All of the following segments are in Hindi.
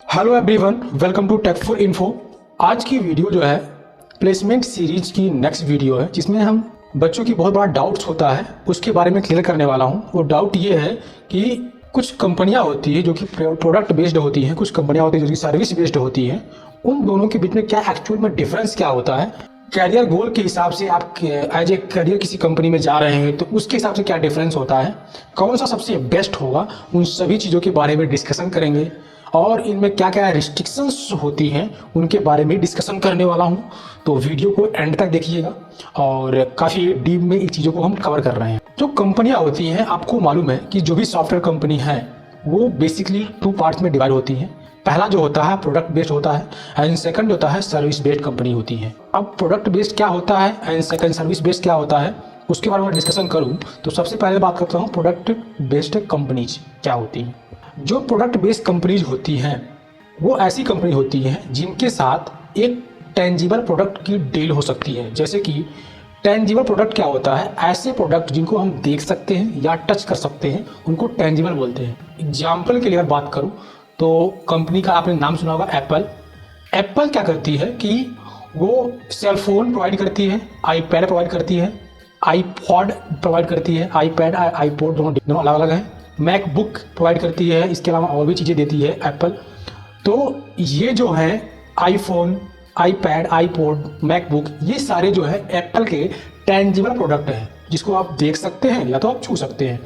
Hello everyone, welcome to tech for info. आज की वीडियो जो है प्लेसमेंट सीरीज की नेक्स्ट वीडियो है, जिसमें हम बच्चों की बहुत बड़ा डाउट्स होता है उसके बारे में क्लियर करने वाला हूं। वो डाउट ये है कि कुछ कंपनियां होती है जो कि प्रोडक्ट बेस्ड होती हैं, कुछ कंपनियां होती है जो कि सर्विस बेस्ड होती हैं। उन दोनों के बीच में क्या एक्चुअल में डिफरेंस क्या होता है, कैरियर गोल के हिसाब से आप एज ए करियर किसी कंपनी में जा रहे हैं तो उसके हिसाब से क्या डिफरेंस होता है, कौन सा सबसे बेस्ट होगा, उन सभी चीज़ों के बारे में डिस्कशन करेंगे। और इनमें क्या क्या रिस्ट्रिक्शंस होती हैं उनके बारे में डिस्कशन करने वाला हूं। तो वीडियो को एंड तक देखिएगा और काफ़ी डीप में इन चीज़ों को हम कवर कर रहे हैं। जो कंपनियां होती हैं, आपको मालूम है कि जो भी सॉफ्टवेयर कंपनी है वो बेसिकली 2 पार्ट्स में डिवाइड होती हैं। पहला जो होता है प्रोडक्ट बेस्ड होता है एंड सेकंड होता है सर्विस बेस्ड कंपनी होती है। अब प्रोडक्ट बेस्ड क्या होता है एंड सेकंड सर्विस बेस्ड क्या होता है उसके बारे में डिस्कशन करूं तो सबसे पहले बात करता हूं प्रोडक्ट बेस्ड कंपनीज क्या होती हैं। जो प्रोडक्ट बेस्ड कंपनीज होती हैं वो ऐसी कंपनी होती हैं जिनके साथ एक टेंजिबल प्रोडक्ट की डील हो सकती है। जैसे कि टेंजिबल प्रोडक्ट क्या होता है, ऐसे प्रोडक्ट जिनको हम देख सकते हैं या टच कर सकते हैं उनको टेंजिबल बोलते हैं। एग्जाम्पल के लिए अगर बात करूं तो कंपनी का आपने नाम सुना होगा एप्पल। एप्पल क्या करती है कि वो सेल फोन प्रोवाइड करती है, आईपैड प्रोवाइड करती है, आईपॉड प्रोवाइड करती है। आईपैड आईपॉड दोनों अलग अलग हैं। मैकबुक प्रोवाइड करती है, इसके अलावा और भी चीज़ें देती है एप्पल। तो ये जो है आईफोन, आईपैड, आईपॉड, मैकबुक, ये सारे जो है एप्पल के टेंजिबल प्रोडक्ट हैं जिसको आप देख सकते हैं या तो आप छू सकते हैं।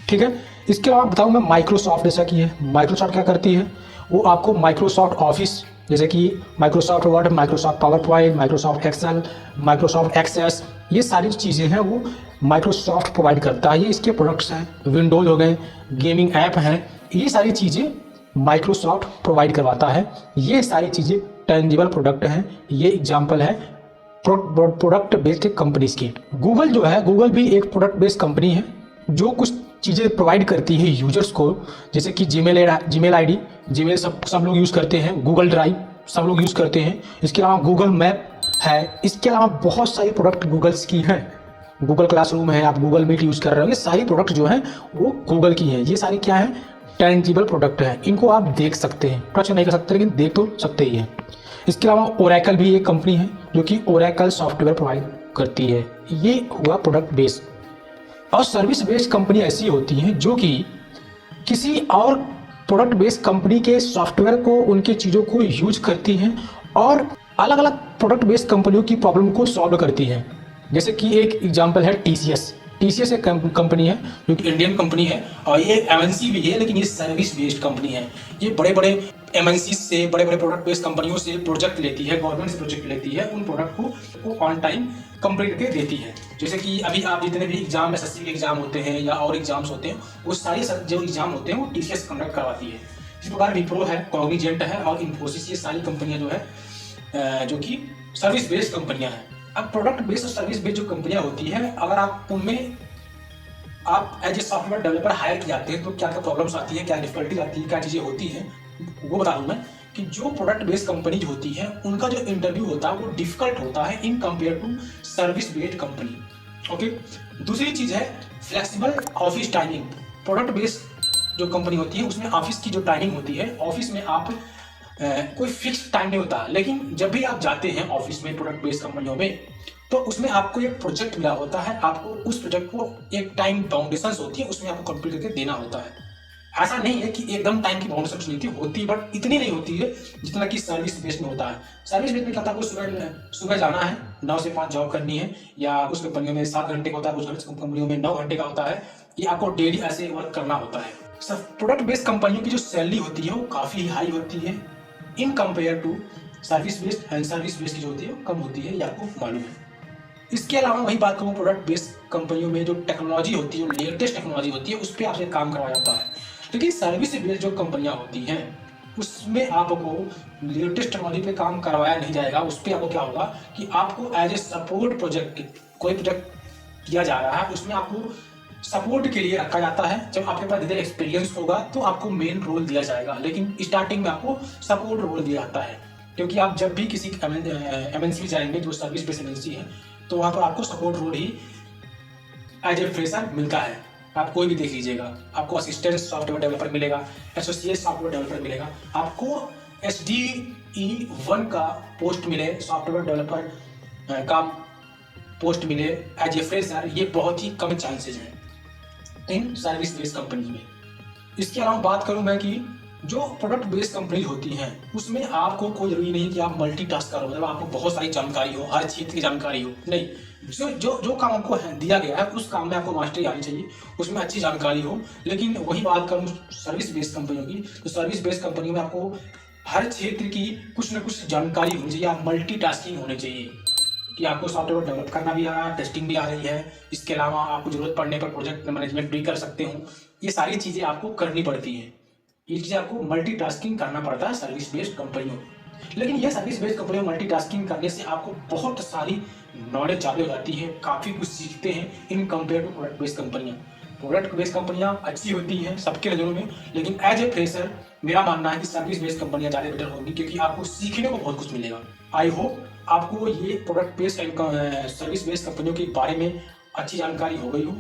ठीक है। इसके अलावा बताऊँ मैं माइक्रोसॉफ्ट जैसा कि है। माइक्रोसॉफ्ट क्या करती है, वो आपको माइक्रोसॉफ्ट ऑफिस जैसे कि Microsoft Word, Microsoft PowerPoint, Microsoft Excel, Microsoft Access, ये सारी चीज़ें हैं वो माइक्रोसॉफ्ट प्रोवाइड करता है। ये इसके प्रोडक्ट्स हैं। विंडोज़ हो गए, गेमिंग ऐप हैं, ये सारी चीज़ें माइक्रोसॉफ्ट प्रोवाइड करवाता है। ये सारी चीज़ें टेंजिबल प्रोडक्ट हैं। ये एग्जाम्पल है प्रोडक्ट बेस्ड कंपनीज की। गूगल जो है, गूगल भी एक प्रोडक्ट बेस्ड कंपनी है जो कुछ चीज़ें प्रोवाइड करती है यूजर्स को। जैसे कि जीमेल आईडी, जीमेल सब लोग यूज़ करते हैं। गूगल ड्राइव सब लोग यूज़ करते हैं। इसके अलावा गूगल मैप है। इसके अलावा बहुत सारी प्रोडक्ट गूगल्स की हैं। गूगल क्लासरूम है, आप गूगल मीट यूज़ कर रहे हो, ये सारी प्रोडक्ट जो हैं वो गूगल की हैं। ये सारी क्या है, टेंजिबल प्रोडक्ट है। इनको आप देख सकते हैं, टच नहीं कर सकते लेकिन देख तो सकते ही हैं। इसके अलावा ओरेकल भी एक कंपनी है जो कि ओरेकल सॉफ्टवेयर प्रोवाइड करती है। ये हुआ प्रोडक्ट बेस्ड। और सर्विस बेस्ड कंपनी ऐसी होती हैं जो कि किसी और प्रोडक्ट बेस्ड कंपनी के सॉफ्टवेयर को, उनकी चीज़ों को यूज करती हैं और अलग अलग प्रोडक्ट बेस्ड कंपनियों की प्रॉब्लम को सॉल्व करती हैं। जैसे कि एक एग्जांपल है टीसीएस। टीसीएस एक कंपनी है जो कि इंडियन कंपनी है और ये एमएनसी भी है, लेकिन ये सर्विस बेस्ड कंपनी है। ये बड़े बड़े एमएनसी से, बड़े बड़े प्रोडक्ट बेस्ड कंपनियों से प्रोजेक्ट लेती है, गवर्नमेंट से प्रोजेक्ट लेती है, उन प्रोडक्ट को ऑन टाइम कंप्लीट करके देती है। जैसे कि अभी आप जितने भी एग्जाम, एसएससी के एग्जाम होते हैं या और एग्जाम्स होते हैं, वो सारी जो एग्जाम होते हैं वो टीसीएस कंडक्ट करवाती है। इस प्रकार विप्रो है, कॉग्निजेंट है और इन्फोसिस, ये सारी कंपनियां जो है जो कि सर्विस बेस्ड कंपनियां हैं। अब प्रोडक्ट बेस्ड और सर्विस बेस्ड जो कंपनियां होती है, अगर आप उनमें आप as a software developer hire किए जाते हैं तो क्या क्या प्रॉब्लम्स आती है, क्या डिफिकल्टीज आती है, क्या चीज़ें होती हैं, वो बता दूं मैं कि जो प्रोडक्ट बेस्ड कंपनीज होती है उनका जो इंटरव्यू होता है वो डिफिकल्ट होता है in compare to service based company. Okay. दूसरी चीज़ है flexible office timing. Product based जो कंपनी होती है उसमें ऑफिस की जो टाइमिंग होती है, ऑफिस में आप कोई फिक्स टाइम नहीं होता, लेकिन जब भी आप जाते हैं ऑफिस में प्रोडक्ट बेस्ड कंपनियों में तो उसमें आपको एक प्रोजेक्ट मिला होता है। आपको उस प्रोजेक्ट को एक टाइम बाउंडेशंस होती है, उसमें आपको कंप्लीट करके देना होता है। ऐसा नहीं है कि एकदम टाइम की बाउंडेशंस नहीं होती, बट इतनी नहीं होती है जितना कि सर्विस बेस्ड में होता है। सर्विस बेस्ड में क्या था, सुबह जाना है, 9 से 5 जॉब करनी है, या कुछ कंपनियों में 7 घंटे का होता है, कुछ कंपनियों में 9 घंटे का होता है। ये आपको डेली ऐसे वर्क करना होता है। प्रोडक्ट बेस्ड कंपनियों की जो सैलरी होती है वो काफ़ी हाई होती है in compare to service based, and service based की जो होती है वो कम होती है, ये आपको मालूम है। इसके अलावा वही बात करूँ, प्रोडक्ट बेस्ड कंपनियों में जो टेक्नोलॉजी होती है, जो लेटेस्ट टेक्नोलॉजी होती है, उस पर आपसे काम करवाया जाता है। लेकिन सर्विस बेस्ड जो कंपनियां होती हैं उसमें आपको लेटेस्ट टेक्नोलॉजी पे काम करवाया नहीं जाएगा। उस पर आपको क्या होगा कि आपको एज ए सपोर्ट प्रोजेक्ट, कोई प्रोजेक्ट किया जा रहा है उसमें आपको सपोर्ट के लिए रखा जाता है। जब आपके पास धीरे एक्सपीरियंस होगा तो आपको मेन रोल दिया जाएगा, लेकिन स्टार्टिंग में आपको सपोर्ट रोल दिया जाता है। क्योंकि आप जब भी किसी एमएनसी जाएंगे जो सर्विस बेस्ड एमएनसी है तो वहाँ पर आपको सपोर्ट रोल ही एज ए फ्रेशर मिलता है। आप कोई भी देख लीजिएगा, आपको असिस्टेंट सॉफ्टवेयर डेवलपर मिलेगा, एसोसिएट सॉफ्टवेयर डेवलपर मिलेगा, आपको SDE1 का पोस्ट मिले, सॉफ्टवेयर डेवलपर का पोस्ट मिले एज ए फ्रेशर, ये बहुत ही कम चांसेज हैं इन सर्विस बेस्ड कंपनी में। इसके अलावा बात करूं मैं कि जो प्रोडक्ट बेस्ड कंपनी होती हैं उसमें आपको कोई जरूरी नहीं कि आप मल्टीटास्क करो, मतलब आपको बहुत सारी जानकारी हो, हर क्षेत्र की जानकारी हो, नहीं। जो जो जो काम आपको दिया गया है उस काम में आपको मास्टरी आनी चाहिए, उसमें अच्छी जानकारी हो। लेकिन वही बात करूँ सर्विस बेस्ड कंपनियों की, तो सर्विस बेस्ड कंपनियों में आपको हर क्षेत्र की कुछ न कुछ जानकारी होनी चाहिए, आप मल्टीटास्किंग होनी चाहिए कि आपको सॉफ्टवेयर डेवलप करना भी आ रहा है, टेस्टिंग भी आ रही है, इसके अलावा आपको जरूरत पड़ने पर प्रोजेक्ट मैनेजमेंट भी कर सकते हो। ये सारी चीज़ें आपको करनी पड़ती है, ये चीज़ें आपको मल्टीटास्किंग करना पड़ता है सर्विस बेस्ड कंपनियों में। लेकिन ये सर्विस बेस्ड कंपनियों में मल्टीटास्किंग करने से आपको बहुत सारी नॉलेज ज़्यादा हो जाती है, काफ़ी कुछ सीखते हैं in compare to product based कंपनियाँ। प्रोडक्ट बेस्ड कंपनियाँ अच्छी होती हैं सबके नज़रों में, लेकिन एज ए फ्रेशर मेरा मानना है कि सर्विस बेस्ड कंपनियाँ ज़्यादा बेटर होंगी, क्योंकि आपको सीखने को बहुत कुछ मिलेगा। आई होप आपको ये प्रोडक्ट बेस्ड सर्विस बेस्ड कंपनियों के बारे में अच्छी जानकारी हो गई हो,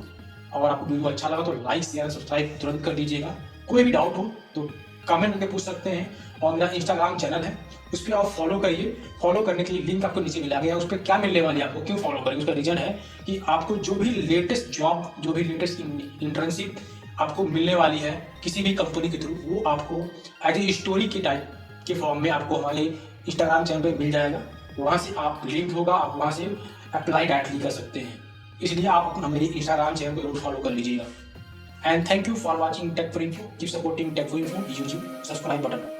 और आपको वीडियो अच्छा लगा तो लाइक शेयर सब्सक्राइब तुरंत कर दीजिएगा। कोई भी डाउट हो तो कमेंट करके पूछ सकते हैं, और मेरा इंस्टाग्राम चैनल है उस पर आप फॉलो करिए। फॉलो करने के लिए लिंक आपको नीचे मिला गया है, उस पर क्या मिलने वाली है, आपको क्यों फॉलो करेंगे, उसका रीजन है कि आपको जो भी लेटेस्ट जॉब, जो भी लेटेस्ट इंटर्नशिप आपको मिलने वाली है किसी भी कंपनी के थ्रू, वो आपको एज ए स्टोरी के टाइप के फॉर्म में आपको हमारे इंस्टाग्राम चैनल पर मिल जाएगा। वहाँ से आप लिंक होगा, आप वहाँ से अप्लाई डायरेक्टली कर सकते हैं। इसलिए आप अपना मेरे इंस्टाग्राम चैनल को जरूर फॉलो कर लीजिएगा। And thank you for watching tech for info. Keep supporting tech for info, YouTube subscribe button.